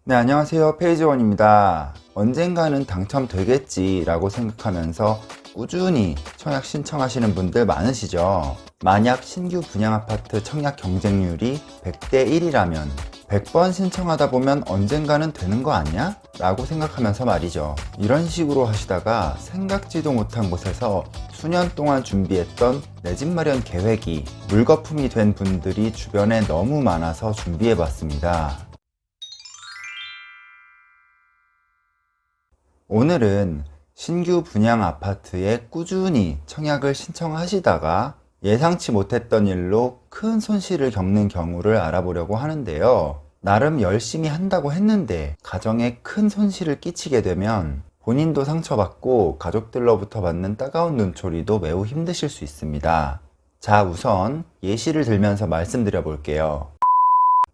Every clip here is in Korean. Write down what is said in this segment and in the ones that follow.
네, 안녕하세요. 페이지원입니다. 언젠가는 당첨되겠지 라고 생각하면서 꾸준히 청약 신청하시는 분들 많으시죠? 만약 신규 분양아파트 청약 경쟁률이 100대 1이라면 100번 신청하다 보면 언젠가는 되는 거 아니야? 라고 생각하면서 말이죠. 이런 식으로 하시다가 생각지도 못한 곳에서 수년 동안 준비했던 내 집 마련 계획이 물거품이 된 분들이 주변에 너무 많아서 준비해봤습니다. 오늘은 신규 분양 아파트에 꾸준히 청약을 신청하시다가 예상치 못했던 일로 큰 손실을 겪는 경우를 알아보려고 하는데요. 나름 열심히 한다고 했는데 가정에 큰 손실을 끼치게 되면 본인도 상처받고 가족들로부터 받는 따가운 눈초리도 매우 힘드실 수 있습니다. 자, 우선 예시를 들면서 말씀드려 볼게요.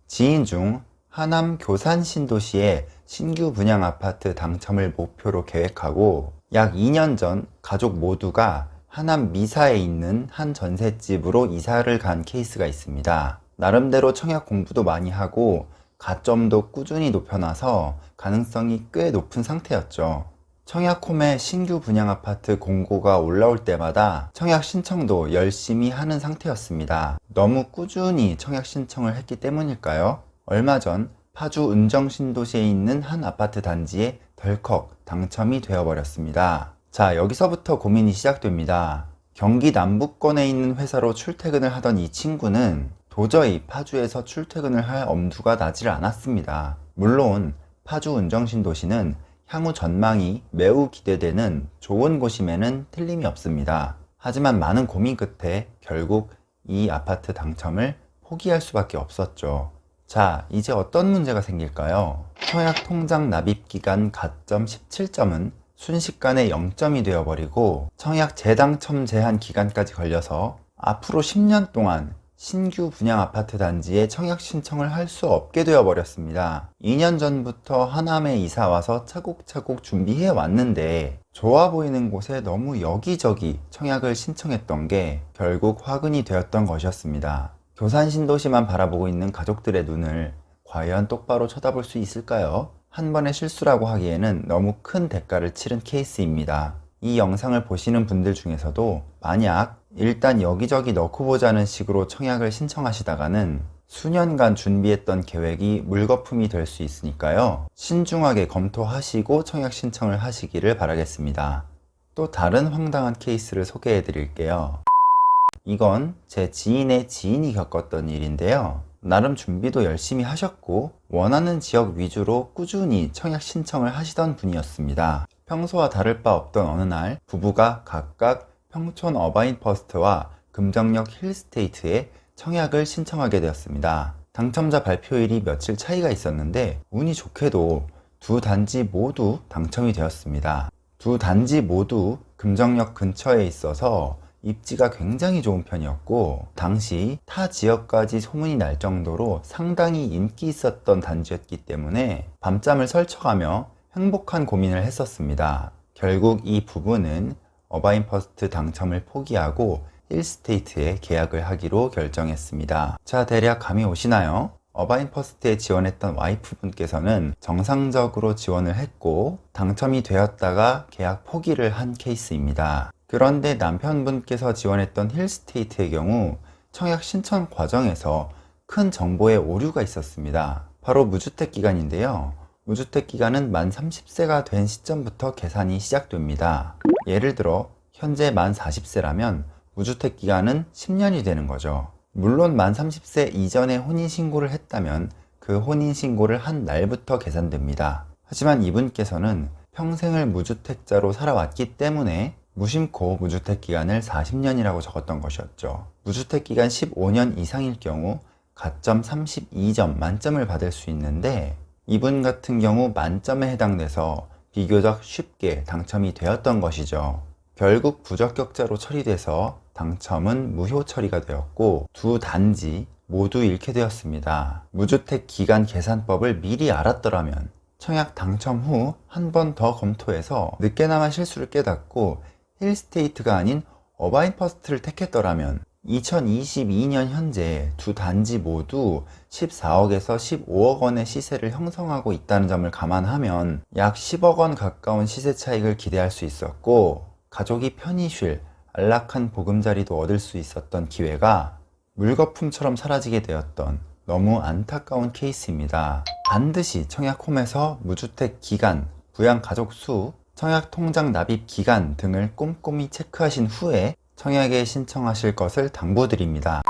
지인 중 하남 교산 신도시에 신규 분양 아파트 당첨을 목표로 계획하고 약 2년 전 가족 모두가 하남 미사에 있는 한 전셋집으로 이사를 간 케이스가 있습니다. 나름대로 청약 공부도 많이 하고 가점도 꾸준히 높여놔서 가능성이 꽤 높은 상태였죠. 청약홈에 신규 분양 아파트 공고가 올라올 때마다 청약 신청도 열심히 하는 상태였습니다. 너무 꾸준히 청약 신청을 했기 때문일까요? 얼마 전 파주 은정신도시에 있는 한 아파트 단지에 덜컥 당첨이 되어버렸습니다. 자, 여기서부터 고민이 시작됩니다. 경기 남부권에 있는 회사로 출퇴근을 하던 이 친구는 도저히 파주에서 출퇴근을 할 엄두가 나질 않았습니다. 물론 파주 은정신도시는 향후 전망이 매우 기대되는 좋은 곳임에는 틀림이 없습니다. 하지만 많은 고민 끝에 결국 이 아파트 당첨을 포기할 수밖에 없었죠. 자, 이제 어떤 문제가 생길까요? 청약 통장 납입 기간 가점 17점은 순식간에 0점이 되어버리고 청약 재당첨 제한 기간까지 걸려서 앞으로 10년 동안 신규 분양 아파트 단지에 청약 신청을 할 수 없게 되어버렸습니다. 2년 전부터 하남에 이사 와서 차곡차곡 준비해 왔는데 좋아 보이는 곳에 너무 여기저기 청약을 신청했던 게 결국 화근이 되었던 것이었습니다. 교산 신도시만 바라보고 있는 가족들의 눈을 과연 똑바로 쳐다볼 수 있을까요? 한 번의 실수라고 하기에는 너무 큰 대가를 치른 케이스입니다. 이 영상을 보시는 분들 중에서도 만약 일단 여기저기 넣고 보자는 식으로 청약을 신청하시다가는 수년간 준비했던 계획이 물거품이 될 수 있으니까요. 신중하게 검토하시고 청약 신청을 하시기를 바라겠습니다. 또 다른 황당한 케이스를 소개해 드릴게요. 이건 제 지인의 지인이 겪었던 일인데요. 나름 준비도 열심히 하셨고 원하는 지역 위주로 꾸준히 청약 신청을 하시던 분이었습니다. 평소와 다를 바 없던 어느 날 부부가 각각 평촌 어바인퍼스트와 금정역 힐스테이트에 청약을 신청하게 되었습니다. 당첨자 발표일이 며칠 차이가 있었는데 운이 좋게도 두 단지 모두 당첨이 되었습니다. 두 단지 모두 금정역 근처에 있어서 입지가 굉장히 좋은 편이었고 당시 타 지역까지 소문이 날 정도로 상당히 인기 있었던 단지였기 때문에 밤잠을 설쳐가며 행복한 고민을 했었습니다. 결국 이 부부는 어바인퍼스트 당첨을 포기하고 힐스테이트에 계약을 하기로 결정했습니다. 자, 대략 감이 오시나요? 어바인퍼스트에 지원했던 와이프분께서는 정상적으로 지원을 했고 당첨이 되었다가 계약 포기를 한 케이스입니다. 그런데 남편분께서 지원했던 힐스테이트의 경우 청약 신청 과정에서 큰 정보의 오류가 있었습니다. 바로 무주택 기간인데요. 무주택 기간은 만 30세가 된 시점부터 계산이 시작됩니다. 예를 들어 현재 만 40세라면 무주택 기간은 10년이 되는 거죠. 물론 만 30세 이전에 혼인신고를 했다면 그 혼인신고를 한 날부터 계산됩니다. 하지만 이분께서는 평생을 무주택자로 살아왔기 때문에 무심코 무주택 기간을 40년이라고 적었던 것이었죠. 무주택 기간 15년 이상일 경우 가점 32점 만점을 받을 수 있는데 이분 같은 경우 만점에 해당돼서 비교적 쉽게 당첨이 되었던 것이죠. 결국 부적격자로 처리돼서 당첨은 무효 처리가 되었고 두 단지 모두 잃게 되었습니다. 무주택 기간 계산법을 미리 알았더라면 청약 당첨 후 한 번 더 검토해서 늦게나마 실수를 깨닫고 힐스테이트가 아닌 어바인퍼스트를 택했더라면 2022년 현재 두 단지 모두 14억에서 15억 원의 시세를 형성하고 있다는 점을 감안하면 약 10억 원 가까운 시세 차익을 기대할 수 있었고, 가족이 편히 쉴 안락한 보금자리도 얻을 수 있었던 기회가 물거품처럼 사라지게 되었던 너무 안타까운 케이스입니다. 반드시 청약홈에서 무주택 기간, 부양 가족 수, 청약 통장 납입 기간 등을 꼼꼼히 체크하신 후에 청약에 신청하실 것을 당부드립니다.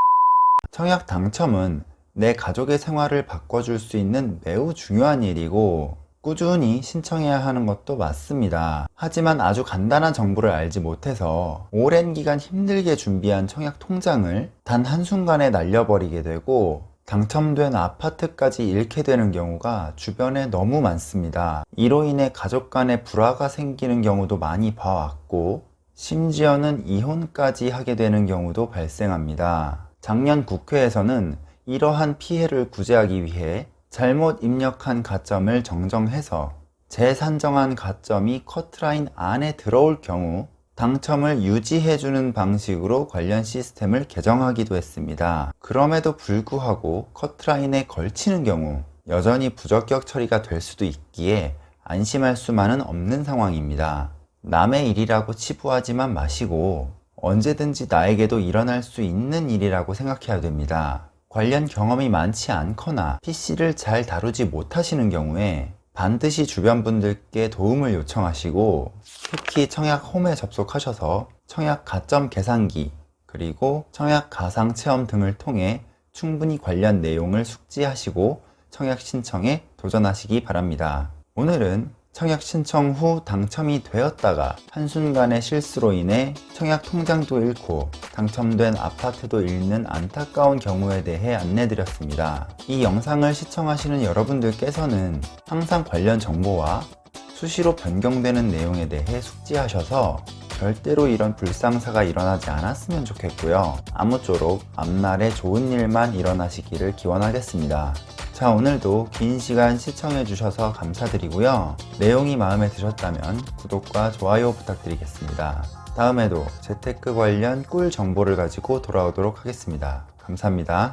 청약 당첨은 내 가족의 생활을 바꿔줄 수 있는 매우 중요한 일이고 꾸준히 신청해야 하는 것도 맞습니다. 하지만 아주 간단한 정보를 알지 못해서 오랜 기간 힘들게 준비한 청약 통장을 단 한순간에 날려버리게 되고 당첨된 아파트까지 잃게 되는 경우가 주변에 너무 많습니다. 이로 인해 가족 간의 불화가 생기는 경우도 많이 봐왔고 심지어는 이혼까지 하게 되는 경우도 발생합니다. 작년 국회에서는 이러한 피해를 구제하기 위해 잘못 입력한 가점을 정정해서 재산정한 가점이 커트라인 안에 들어올 경우 당첨을 유지해주는 방식으로 관련 시스템을 개정하기도 했습니다. 그럼에도 불구하고 커트라인에 걸치는 경우 여전히 부적격 처리가 될 수도 있기에 안심할 수만은 없는 상황입니다. 남의 일이라고 치부하지만 마시고 언제든지 나에게도 일어날 수 있는 일이라고 생각해야 됩니다. 관련 경험이 많지 않거나 PC를 잘 다루지 못하시는 경우에 반드시 주변 분들께 도움을 요청하시고 특히 청약홈에 접속하셔서 청약 가점 계산기 그리고 청약 가상 체험 등을 통해 충분히 관련 내용을 숙지하시고 청약 신청에 도전하시기 바랍니다. 오늘은 청약 신청 후 당첨이 되었다가 한순간의 실수로 인해 청약 통장도 잃고 당첨된 아파트도 잃는 안타까운 경우에 대해 안내드렸습니다. 이 영상을 시청하시는 여러분들께서는 항상 관련 정보와 수시로 변경되는 내용에 대해 숙지하셔서 절대로 이런 불상사가 일어나지 않았으면 좋겠고요. 아무쪼록 앞날에 좋은 일만 일어나시기를 기원하겠습니다. 자, 오늘도 긴 시간 시청해주셔서 감사드리고요. 내용이 마음에 드셨다면 구독과 좋아요 부탁드리겠습니다. 다음에도 재테크 관련 꿀 정보를 가지고 돌아오도록 하겠습니다. 감사합니다.